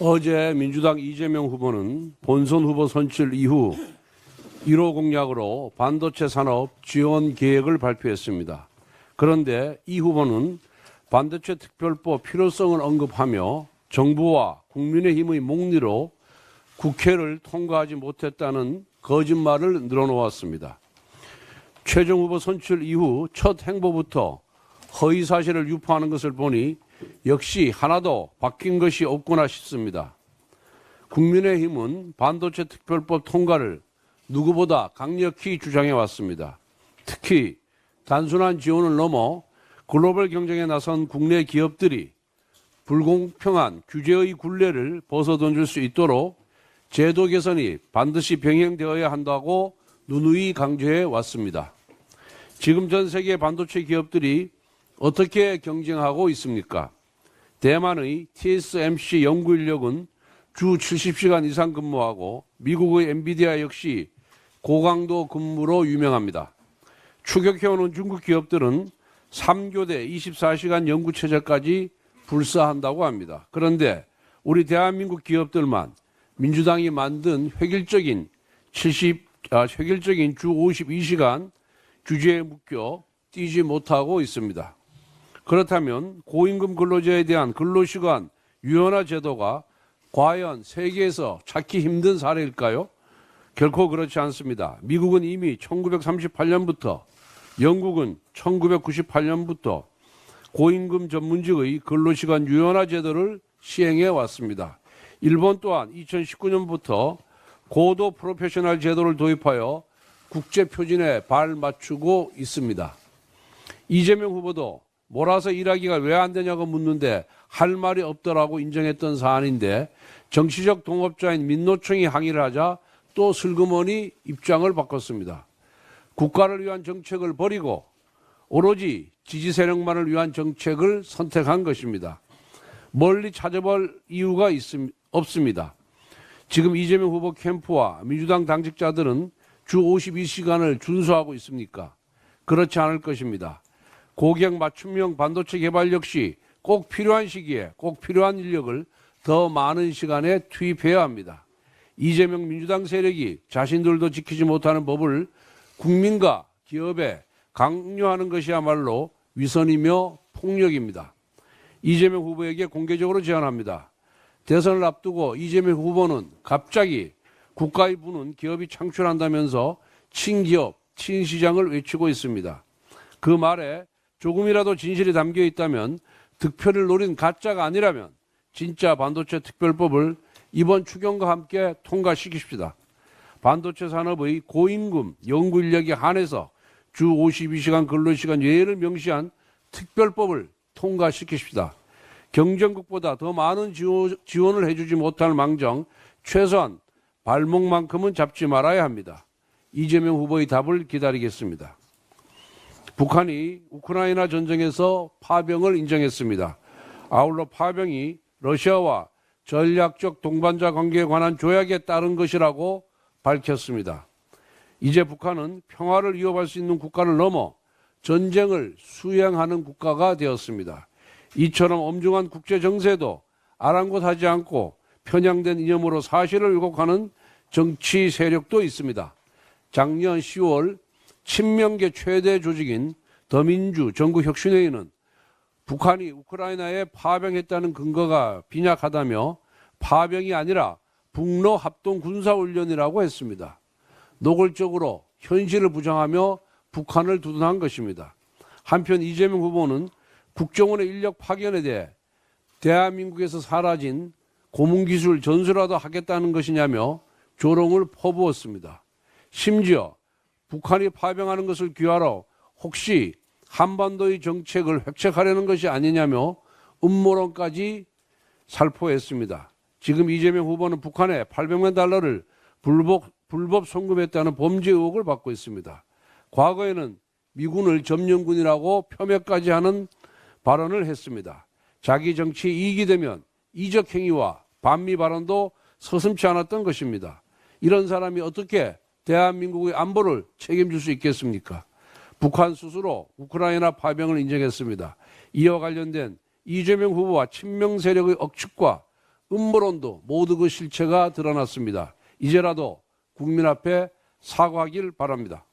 어제 민주당 이재명 후보는 본선 후보 선출 이후 1호 공약으로 반도체 산업 지원 계획을 발표했습니다. 그런데 이 후보는 반도체 특별법 필요성을 언급하며 정부와 국민의힘의 목리로 국회를 통과하지 못했다는 거짓말을 늘어놓았습니다. 최종 후보 선출 이후 첫 행보부터 허위 사실을 유포하는 것을 보니 역시 하나도 바뀐 것이 없구나 싶습니다. 국민의힘은 반도체 특별법 통과를 누구보다 강력히 주장해 왔습니다. 특히 단순한 지원을 넘어 글로벌 경쟁에 나선 국내 기업들이 불공평한 규제의 굴레를 벗어던질 수 있도록 제도 개선이 반드시 병행되어야 한다고 누누이 강조해 왔습니다. 지금 전 세계 반도체 기업들이 어떻게 경쟁하고 있습니까? 대만의 TSMC 연구 인력은 주 70시간 이상 근무하고 미국의 엔비디아 역시 고강도 근무로 유명합니다. 추격해오는 중국 기업들은 3교대 24시간 연구 체제까지 불사한다고 합니다. 그런데 우리 대한민국 기업들만 민주당이 만든 획일적인 주 52시간 규제에 묶여 뛰지 못하고 있습니다. 그렇다면 고임금 근로자에 대한 근로시간 유연화 제도가 과연 세계에서 찾기 힘든 사례일까요? 결코 그렇지 않습니다. 미국은 이미 1938년부터, 영국은 1998년부터 고임금 전문직의 근로시간 유연화 제도를 시행해 왔습니다. 일본 또한 2019년부터 고도 프로페셔널 제도를 도입하여 국제 표준에 발맞추고 있습니다. 이재명 후보도 몰아서 일하기가 왜 안 되냐고 묻는데 할 말이 없더라고 인정했던 사안인데 정치적 동업자인 민노총이 항의를 하자 또 슬그머니 입장을 바꿨습니다. 국가를 위한 정책을 버리고 오로지 지지 세력만을 위한 정책을 선택한 것입니다. 멀리 찾아볼 이유가 없습니다. 지금 이재명 후보 캠프와 민주당 당직자들은 주 52시간을 준수하고 있습니까? 그렇지 않을 것입니다. 고객 맞춤형 반도체 개발 역시 꼭 필요한 시기에 꼭 필요한 인력을 더 많은 시간에 투입해야 합니다. 이재명 민주당 세력이 자신들도 지키지 못하는 법을 국민과 기업에 강요하는 것이야말로 위선이며 폭력입니다. 이재명 후보에게 공개적으로 제안합니다. 대선을 앞두고 이재명 후보는 갑자기 국가의 부는 기업이 창출한다면서 친기업, 친시장을 외치고 있습니다. 그 말에 조금이라도 진실이 담겨 있다면 득표를 노린 가짜가 아니라면 진짜 반도체 특별법을 이번 추경과 함께 통과시킵시다. 반도체 산업의 고임금, 연구 인력에 한해서 주 52시간 근로시간 예외를 명시한 특별법을 통과시킵시다. 경쟁국보다 더 많은 지원을 해주지 못할 망정 최소한 발목만큼은 잡지 말아야 합니다. 이재명 후보의 답을 기다리겠습니다. 북한이 우크라이나 전쟁에서 파병을 인정했습니다. 아울러 파병이 러시아와 전략적 동반자 관계에 관한 조약에 따른 것이라고 밝혔습니다. 이제 북한은 평화를 위협할 수 있는 국가를 넘어 전쟁을 수행하는 국가가 되었습니다. 이처럼 엄중한 국제 정세도 아랑곳하지 않고 편향된 이념으로 사실을 왜곡하는 정치 세력도 있습니다. 작년 10월 친명계 최대 조직인 더민주 전국혁신회의는 북한이 우크라이나에 파병했다는 근거가 빈약하다며 파병이 아니라 북러 합동 군사훈련이라고 했습니다. 노골적으로 현실을 부정하며 북한을 두둔한 것입니다. 한편 이재명 후보는 국정원의 인력 파견에 대해 대한민국에서 사라진 고문기술 전수라도 하겠다는 것이냐며 조롱을 퍼부었습니다. 심지어 북한이 파병하는 것을 귀하로 혹시 한반도의 정책을 획책하려는 것이 아니냐며 음모론까지 살포했습니다. 지금 이재명 후보는 북한에 800만 달러를 불법 송금했다는 범죄 의혹을 받고 있습니다. 과거에는 미군을 점령군이라고 폄훼까지 하는 발언을 했습니다. 자기 정치 이익이 되면 이적 행위와 반미 발언도 서슴지 않았던 것입니다. 이런 사람이 어떻게 대한민국의 안보를 책임질 수 있겠습니까? 북한 스스로 우크라이나 파병을 인정했습니다. 이와 관련된 이재명 후보와 친명 세력의 억측과 음모론도 모두 그 실체가 드러났습니다. 이제라도 국민 앞에 사과하길 바랍니다.